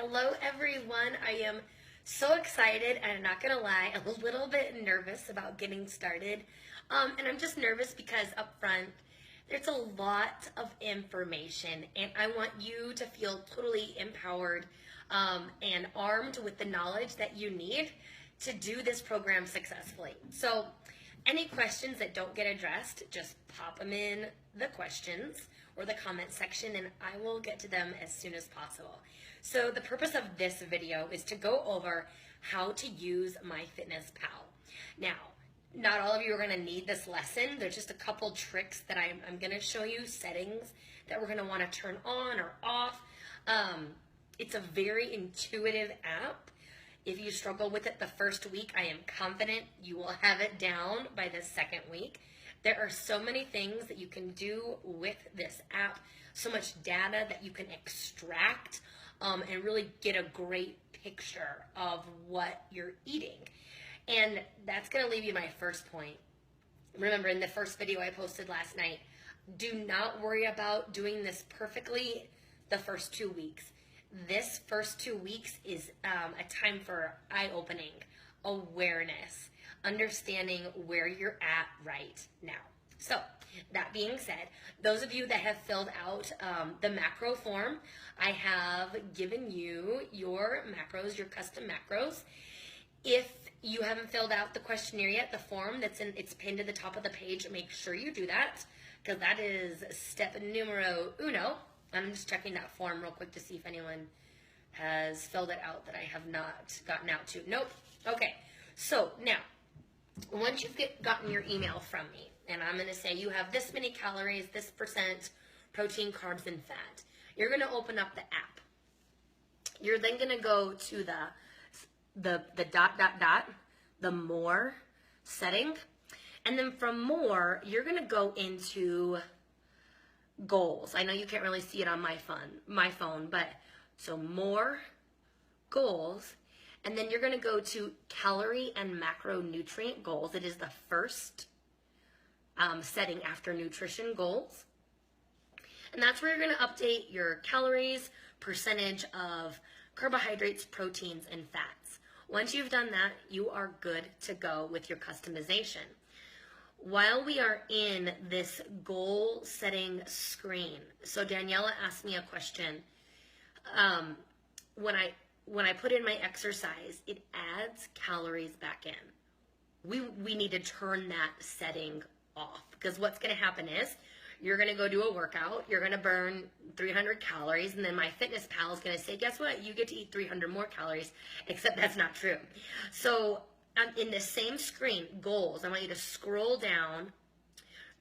Hello, everyone. I am so excited, and I'm not gonna lie, a little bit nervous about getting started. And I'm just nervous because up front, there's a lot of information, and I want you to feel totally empowered and armed with the knowledge that you need to do this program successfully. So, any questions that don't get addressed, just pop them in the questions or the comment section, and I will get to them as soon as possible. So the purpose of this video is to go over how to use MyFitnessPal. Now, not all of you are going to need this lesson. There's just a couple tricks that I'm going to show you, settings that we're going to want to turn on or off. It's a very intuitive app. If you struggle with it the first week, I am confident you will have it down by the second week. There are so many things that you can do with this app, so much data that you can extract and really get a great picture of what you're eating. And that's going to leave you my first point. Remember, in the first video I posted last night, do not worry about doing this perfectly the first 2 weeks. This first 2 weeks is a time for eye-opening, awareness, understanding where you're at right now. So, that being said, those of you that have filled out the macro form, I have given you your macros, your custom macros. If you haven't filled out the questionnaire yet, the form it's pinned to the top of the page, make sure you do that, because that is step numero uno. I'm just checking that form real quick to see if anyone has filled it out that I have not gotten out to. Nope. Okay. So now, once you've gotten your email from me, and I'm going to say you have this many calories, this percent protein, carbs, and fat, you're going to open up the app. You're then going to go to the the more setting, and then from more, you're going to go into goals. I know you can't really see it on my phone, but so more, goals, and then you're going to go to calorie and macronutrient goals. It is the first setting after nutrition goals. And that's where you're going to update your calories, percentage of carbohydrates, proteins, and fats. Once you've done that, you are good to go with your customization. While we are in this goal setting screen, so Daniela asked me a question. When I put in my exercise, it adds calories back in. We need to turn that setting off, because what's going to happen is you're going to go do a workout, you're going to burn 300 calories, and then MyFitnessPal is going to say, guess what? You get to eat 300 more calories, except that's not true. So in the same screen, goals, I want you to scroll down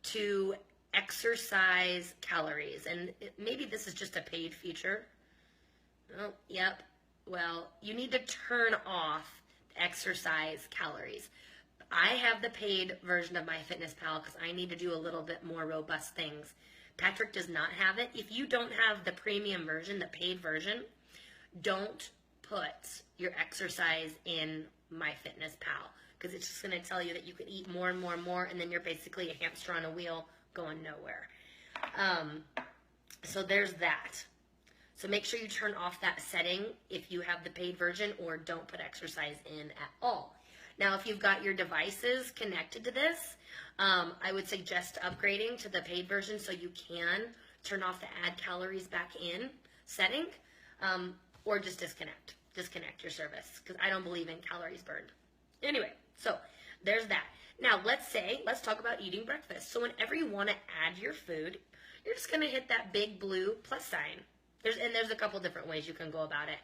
to exercise calories. And maybe this is just a paid feature. Oh, yep. Well, you need to turn off exercise calories. I have the paid version of MyFitnessPal because I need to do a little bit more robust things. Patrick does not have it. If you don't have the premium version, the paid version, don't put your exercise in MyFitnessPal, because it's just going to tell you that you can eat more and more and more, and then you're basically a hamster on a wheel going nowhere. So there's that. So make sure you turn off that setting if you have the paid version, or don't put exercise in at all. Now, if you've got your devices connected to this, I would suggest upgrading to the paid version so you can turn off the add calories back in setting, or just disconnect your service, because I don't believe in calories burned. Anyway, so there's that. Now, let's talk about eating breakfast. So whenever you want to add your food, you're just going to hit that big blue plus sign. There's a couple different ways you can go about it.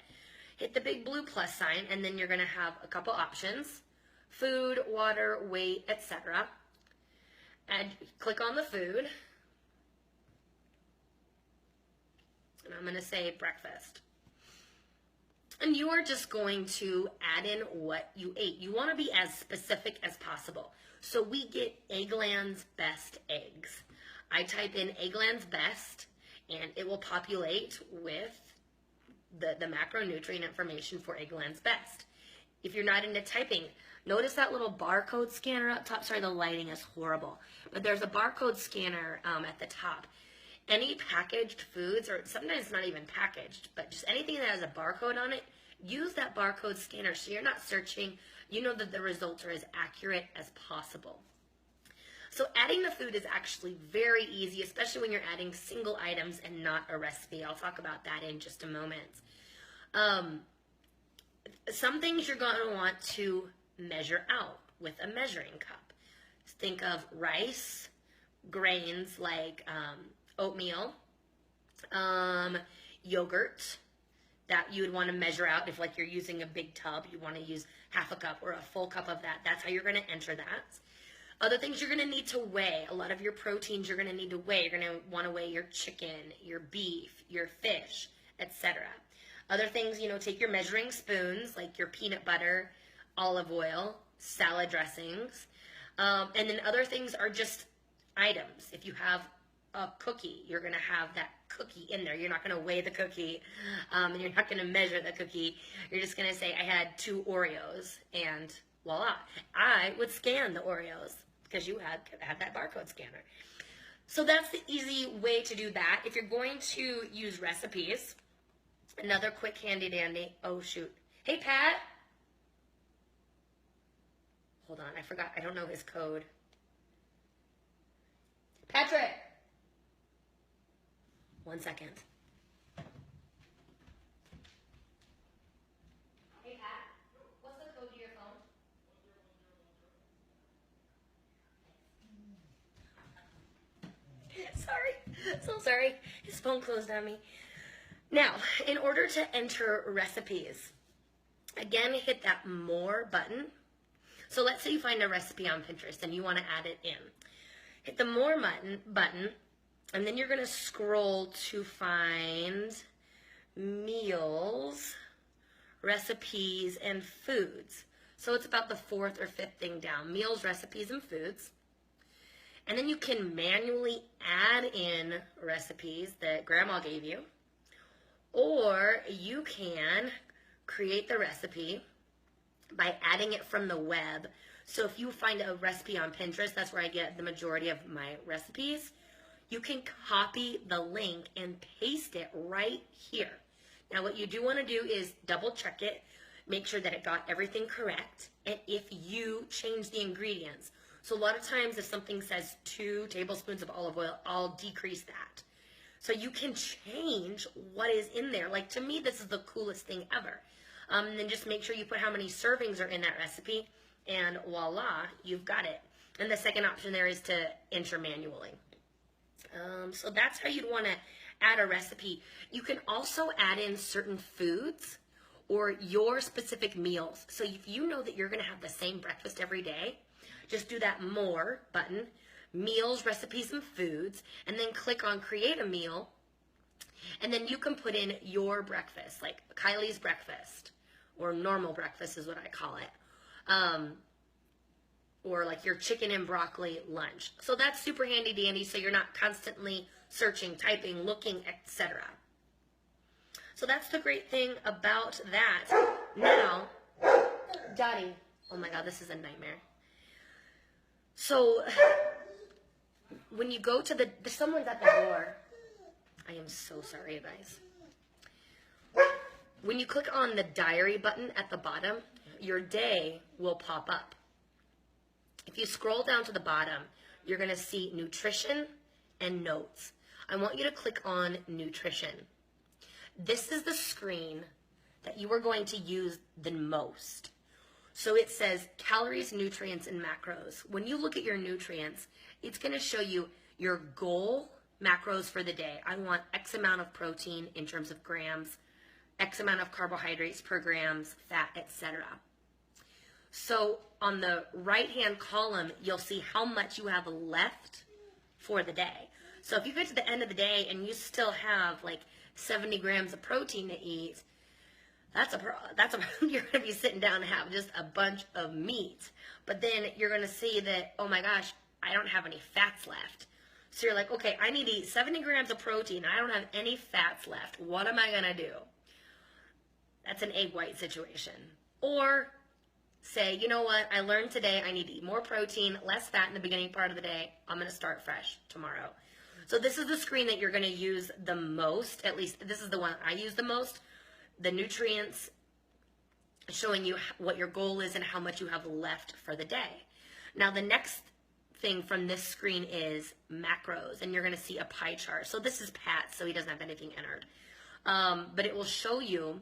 Hit the big blue plus sign, and then you're going to have a couple options: food, water, weight, etc. And click on the food, and I'm going to say breakfast. And you are just going to add in what you ate. You want to be as specific as possible. So we get Eggland's Best Eggs. I type in Eggland's Best, and it will populate with the macronutrient information for Eggland's Best. If you're not into typing, notice that little barcode scanner up top. Sorry, the lighting is horrible. But there's a barcode scanner at the top. any packaged foods, or sometimes not even packaged, but just anything that has a barcode on it, use that barcode scanner so you're not searching. You know that the results are as accurate as possible. So adding the food is actually very easy, especially when you're adding single items and not a recipe. I'll talk about that in just a moment. Some things you're going to want to measure out with a measuring cup. Think of rice, grains like oatmeal, yogurt that you would want to measure out. If like you're using a big tub, you want to use half a cup or a full cup of that. That's how you're going to enter that. Other things you're going to need to weigh. A lot of your proteins you're going to need to weigh. You're going to want to weigh your chicken, your beef, your fish, etc. Other things, take your measuring spoons like your peanut butter, olive oil, salad dressings. And then other things are just items. If you have a cookie, you're going to have that cookie in there. You're not going to weigh the cookie, and you're not going to measure the cookie. You're just going to say, I had 2 Oreos, and voila. I would scan the Oreos because you had that barcode scanner. So that's the easy way to do that. If you're going to use recipes, another quick handy dandy. Oh, shoot. Hey, Pat. Hold on. I forgot. I don't know his code. Patrick. 1 second. Hey, Pat. What's the code to your phone? Sorry. So sorry. His phone closed on me. Now, in order to enter recipes, again, hit that More button. So let's say you find a recipe on Pinterest and you want to add it in. Hit the More button, and then you're going to scroll to find meals, recipes, and foods. So it's about the 4th or 5th thing down, meals, recipes, and foods. And then you can manually add in recipes that Grandma gave you, or you can create the recipe by adding it from the web. So if you find a recipe on Pinterest, that's where I get the majority of my recipes, you can copy the link and paste it right here. Now what you do want to do is double check it, make sure that it got everything correct, and if you change the ingredients. So a lot of times if something says 2 tablespoons of olive oil, I'll decrease that. So you can change what is in there. Like, to me, this is the coolest thing ever. And then just make sure you put how many servings are in that recipe, and voila, you've got it. And the second option there is to enter manually. So that's how you'd want to add a recipe. You can also add in certain foods or your specific meals. So if you know that you're going to have the same breakfast every day, just do that More button, meals, recipes, and foods, and then click on Create a Meal. And then you can put in your breakfast, like Kylie's breakfast, or normal breakfast is what I call it. Or like your chicken and broccoli lunch. So that's super handy dandy, so you're not constantly searching, typing, looking, etc. So that's the great thing about that. Now, Dottie, oh my God, this is a nightmare. So when you go to someone's at the door. I am so sorry, you guys. When you click on the diary button at the bottom, your day will pop up. If you scroll down to the bottom, you're going to see nutrition and notes. I want you to click on nutrition. This is the screen that you are going to use the most. So it says calories, nutrients, and macros. When you look at your nutrients, it's going to show you your goal macros for the day. I want X amount of protein in terms of grams, X amount of carbohydrates per grams, fat, etc. So on the right-hand column, you'll see how much you have left for the day. So if you get to the end of the day and you still have like 70 grams of protein to eat, you're going to be sitting down and have just a bunch of meat. But then you're going to see that, oh my gosh, I don't have any fats left. So you're like, okay, I need to eat 70 grams of protein. I don't have any fats left. What am I going to do? That's an egg white situation. Or say, you know what, I learned today I need to eat more protein, less fat in the beginning part of the day. I'm going to start fresh tomorrow. So this is the screen that you're going to use the most. At least this is the one I use the most. The nutrients, showing you what your goal is and how much you have left for the day. Now the next thing from this screen is macros, and you're going to see a pie chart. So this is Pat, so he doesn't have anything entered. But it will show you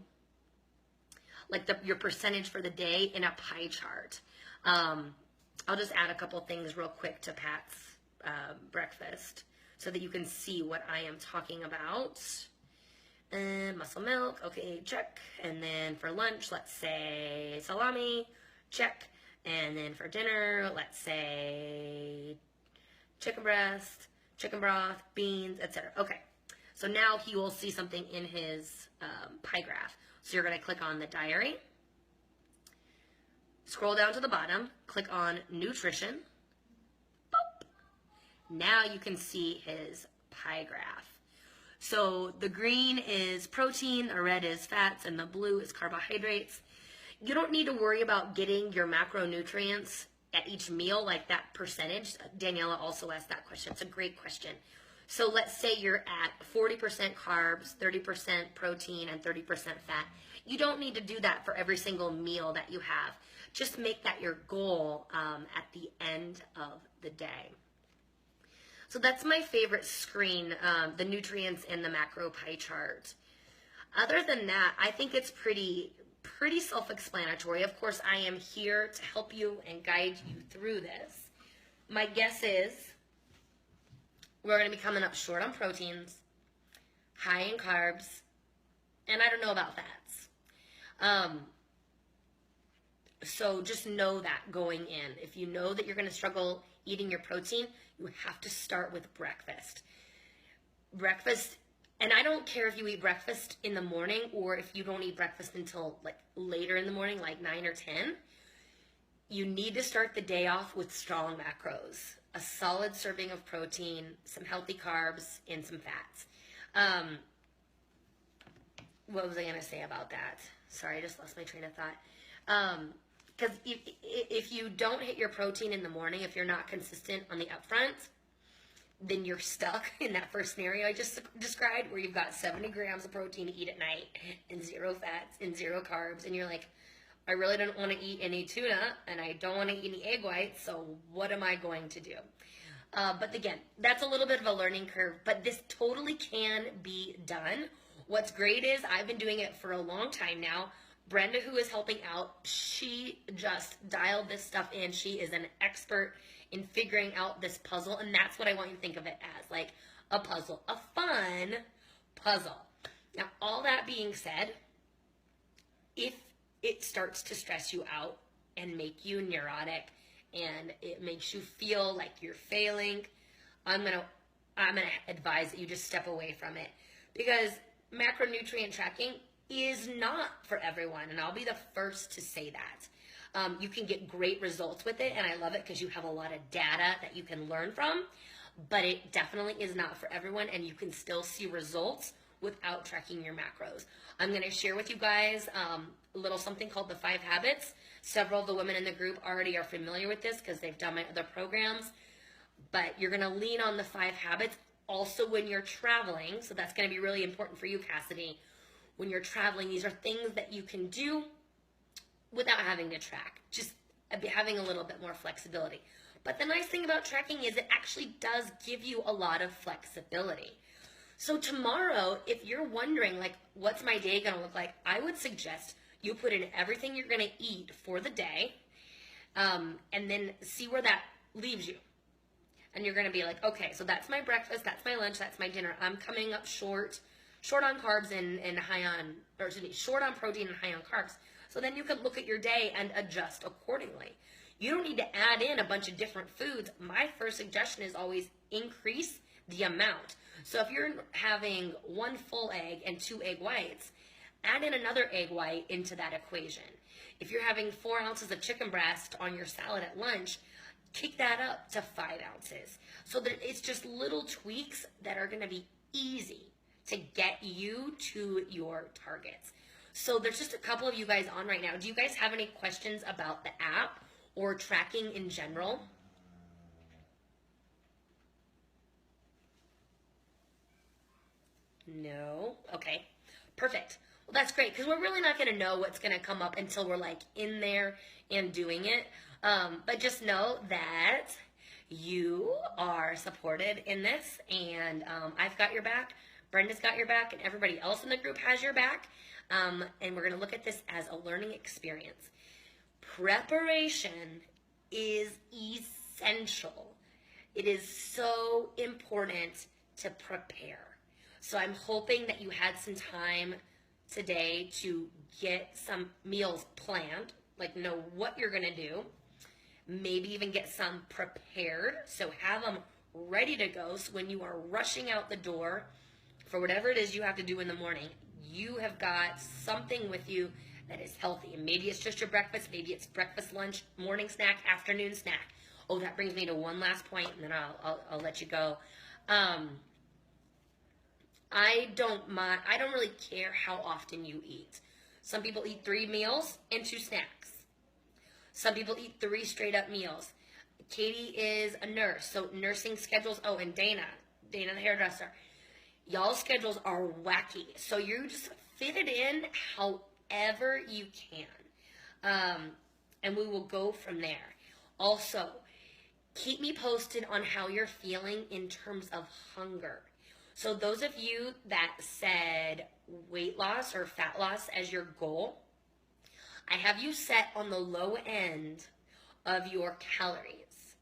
like your percentage for the day in a pie chart. I'll just add a couple things real quick to Pat's breakfast so that you can see what I am talking about. Muscle milk, okay, check. And then for lunch, let's say salami, check. And then for dinner, let's say chicken breast, chicken broth, beans, etc. Okay, so now he will see something in his pie graph. So you're going to click on the diary, scroll down to the bottom, click on nutrition. Boop. Now you can see his pie graph. So the green is protein, the red is fats, and the blue is carbohydrates. You don't need to worry about getting your macronutrients at each meal, like that percentage. Daniela also asked that question. It's a great question. So let's say you're at 40% carbs, 30% protein, and 30% fat. You don't need to do that for every single meal that you have. Just make that your goal at the end of the day. So that's my favorite screen, the nutrients and the macro pie chart. Other than that, I think it's pretty self-explanatory. Of course, I am here to help you and guide you through this. My guess is we're going to be coming up short on proteins, high in carbs, and I don't know about fats. So just know that going in. If you know that you're going to struggle eating your protein, you have to start with breakfast. Breakfast, and I don't care if you eat breakfast in the morning or if you don't eat breakfast until like later in the morning, like 9 or 10. You need to start the day off with strong macros. A solid serving of protein, some healthy carbs, and some fats. What was I going to say about that? Sorry, I just lost my train of thought. Because if you don't hit your protein in the morning, if you're not consistent on the upfront, then you're stuck in that first scenario I just described, where you've got 70 grams of protein to eat at night and 0 fats and 0 carbs, and you're like, I really don't want to eat any tuna, and I don't want to eat any egg whites, so what am I going to do? But again, that's a little bit of a learning curve, but this totally can be done. What's great is I've been doing it for a long time now. Brenda, who is helping out, she just dialed this stuff in. She is an expert in figuring out this puzzle, and that's what I want you to think of it as, like a puzzle, a fun puzzle. Now, all that being said, if it starts to stress you out and make you neurotic and it makes you feel like you're failing, I'm gonna advise that you just step away from it, because macronutrient tracking is not for everyone, and I'll be the first to say that. You can get great results with it, and I love it because you have a lot of data that you can learn from, but it definitely is not for everyone, and you can still see results without tracking your macros. I'm going to share with you guys a little something called the 5 habits. Several of the women in the group already are familiar with this because they've done my other programs, but you're going to lean on the 5 habits also when you're traveling. So that's going to be really important for you, Cassidy. When you're traveling, these are things that you can do without having to track, just having a little bit more flexibility. But the nice thing about tracking is it actually does give you a lot of flexibility. So tomorrow, if you're wondering, like, what's my day going to look like, I would suggest you put in everything you're going to eat for the day, and then see where that leaves you. And you're going to be like, okay, so that's my breakfast, that's my lunch, that's my dinner. I'm coming up short on carbs and high on, or excuse me, short on protein and high on carbs. So then you can look at your day and adjust accordingly. You don't need to add in a bunch of different foods. My first suggestion is always increase the amount. So if you're having 1 full egg and 2 egg whites, add in another egg white into that equation. If you're having 4 ounces of chicken breast on your salad at lunch, kick that up to 5 ounces. So that it's just little tweaks that are going to be easy to get you to your targets. So there's just a couple of you guys on right now. Do you guys have any questions about the app or tracking in general? No. Okay. Perfect. Well, that's great because we're really not going to know what's going to come up until we're like in there and doing it. But just know that you are supported in this, and I've got your back. Brenda's got your back, and everybody else in the group has your back. And we're going to look at this as a learning experience. Preparation is essential. It is so important to prepare. So I'm hoping that you had some time today to get some meals planned, like know what you're going to do. Maybe even get some prepared. So have them ready to go. So when you are rushing out the door for whatever it is you have to do in the morning, you have got something with you that is healthy. And maybe it's just your breakfast. Maybe it's breakfast, lunch, morning snack, afternoon snack. Oh, that brings me to one last point, and then I'll let you go. I don't really care how often you eat. Some people eat 3 meals and 2 snacks. Some people eat 3 straight up meals. Katie is a nurse, so nursing schedules. Oh, and Dana the hairdresser. Y'all's schedules are wacky, so you just fit it in however you can, and we will go from there. Also, keep me posted on how you're feeling in terms of hunger. So those of you that said weight loss or fat loss as your goal, I have you set on the low end of your calories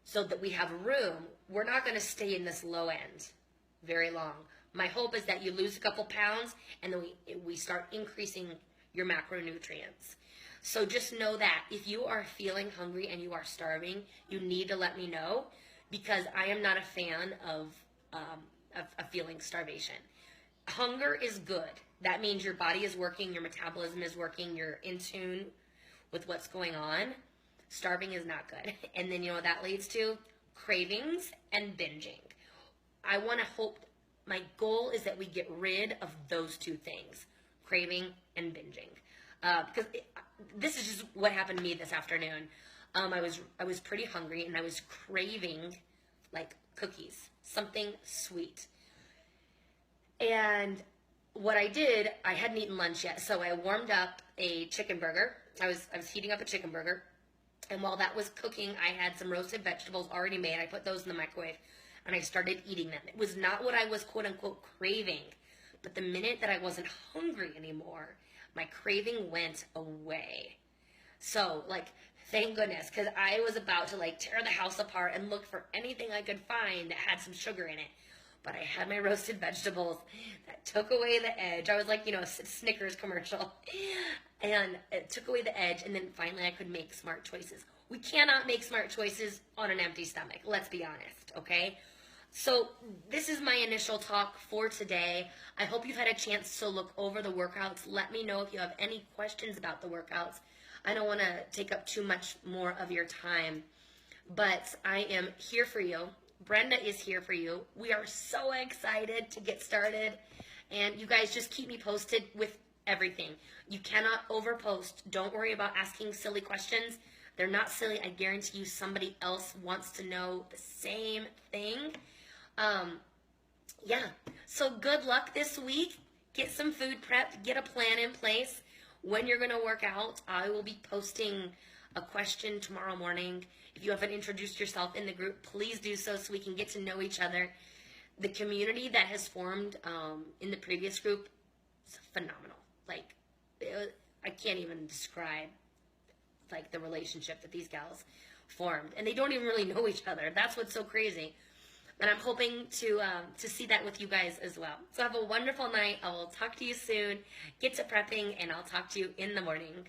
so that we have room. We're not going to stay in this low end very long. My hope is that you lose a couple pounds and then we start increasing your macronutrients. So just know that if you are feeling hungry and you are starving, you need to let me know, because I am not a fan of feeling starvation. Hunger is good. That means your body is working, your metabolism is working, you're in tune with what's going on. Starving is not good. And then you know what that leads to? Cravings and binging. I want to hope, my goal is that we get rid of those 2 things, craving and binging. Because this is just what happened to me this afternoon. I was pretty hungry and I was craving like cookies, something sweet. And what I did, I hadn't eaten lunch yet, so I warmed up a chicken burger. I was heating up a chicken burger, and while that was cooking, I had some roasted vegetables already made. I put those in the microwave, and I started eating them. It was not what I was quote-unquote craving, but the minute that I wasn't hungry anymore, my craving went away. So, like, thank goodness, because I was about to, like, tear the house apart and look for anything I could find that had some sugar in it. But I had my roasted vegetables that took away the edge. I was like, a Snickers commercial. And it took away the edge, and then finally I could make smart choices. We cannot make smart choices on an empty stomach, let's be honest, okay? So this is my initial talk for today. I hope you've had a chance to look over the workouts. Let me know if you have any questions about the workouts. I don't want to take up too much more of your time, but I am here for you. Brenda is here for you. We are so excited to get started, and you guys just keep me posted with everything. You cannot overpost. Don't worry about asking silly questions. They're not silly. I guarantee you somebody else wants to know the same thing. Yeah, so good luck this week. Get some food prepped. Get a plan in place. When you're going to work out, I will be posting a question tomorrow morning. If you haven't introduced yourself in the group, please do so we can get to know each other. The community that has formed in the previous group is phenomenal. Like, I can't even describe like the relationship that these gals formed, and they don't even really know each other. That's what's so crazy. And I'm hoping to see that with you guys as well. So have a wonderful night. I will talk to you soon. Get to prepping, and I'll talk to you in the morning.